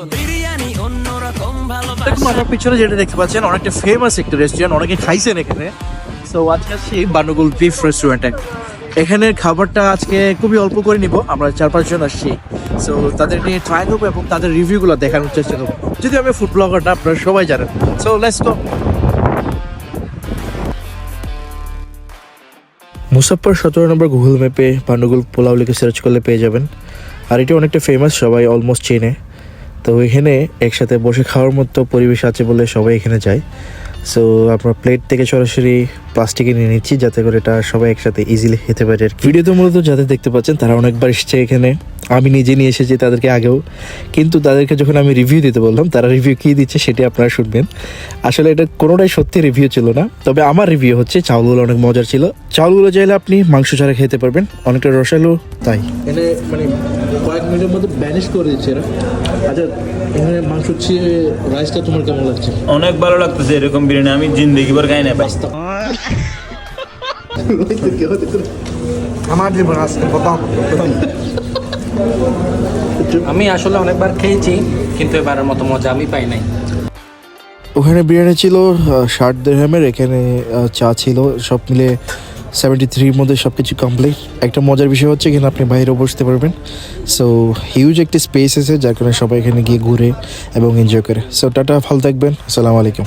আমার পিছনে যেটা দেখতে পাচ্ছেন অনেকটা ফেমাস একটা রেস্টুরেন্ট, অনেকে খাইছেন এখানে। সো আজকে আসছি বানুগুল বিফ রেস্টুরেন্টে। এখানের খাবারটা আজকে খুবই অল্প করে নিব, আমরা 4-5 জন আসছি। সো তাদের নিয়ে ট্রাই করবো এবং তাদের রিভিউগুলো দেখানোর চেষ্টা করবো, যদি আমি ফুড ব্লগারটা আপনারা সবাই জানেন। So let's go. মুসাফফর 17 নম্বর গুগল ম্যাপে বানুগুল পোলাও লিখে সার্চ করলে পেয়ে যাবেন। আর এটা অনেকটা ফেমাস, সবাই অলমোস্ট চেনে। তো এখানে একসাথে বসে খাওয়ার মতো পরিবেশ আছে বলে সবাই এখানে যায়। সো আপনার প্লেট থেকে সরাসরি প্লাস্টিকে নিয়ে নিচ্ছি, যাতে করে এটা সবাই একসাথে ইজিলি খেতে পারে। ভিডিওতে মূলত যাদের দেখতে পাচ্ছেন তারা অনেকবার এসছে এখানে, আমি নিজে নিয়ে এসেছি তাদেরকে আগেও। কিন্তু তাদেরকে যখন আমি রিভিউ দিতে বললাম, তারা রিভিউ কী দিচ্ছে সেটি আপনারা শুনবেন। আসলে এটা কোনোটাই সত্যি রিভিউ ছিল না, তবে আমার রিভিউ হচ্ছে চাউলগুলো অনেক মজার ছিল। চাউলগুলো চাইলে আপনি মাংস ছাড়া খেতে পারবেন, অনেকটা রসালো। তাই এখানে মানে কয়েক মিনিটের মধ্যে ব্যানিশ করে দিচ্ছে এরা। আচ্ছা, এখানে মাংস হচ্ছে, রাইসটা তোমার কেমন লাগছে? অনেক ভালো লাগতেছে এরকম বিরিয়ানি, আমি জিন্দগি ভর খাই না ভাই। আমার জীবন আজকে কথা। আমি আসলে অনেকবার খেয়েছি, কিন্তু এবারের মতো মজা আমি পাই নাই। ওখানে বিরিয়ানি ছিল 60 দিরহামের, এখানে চা ছিল, সব মিলে 73 মধ্যে সব কিছু কমপ্লিট। একটা মজার বিষয় হচ্ছে এখানে আপনি বাইরেও বসতে পারবেন। সো হিউজ একটি স্পেস আছে, যার কারণে সবাই এখানে গিয়ে ঘুরে এবং এনজয় করে। সো টাটা, ভালো থাকবেন, আসসালামু আলাইকুম।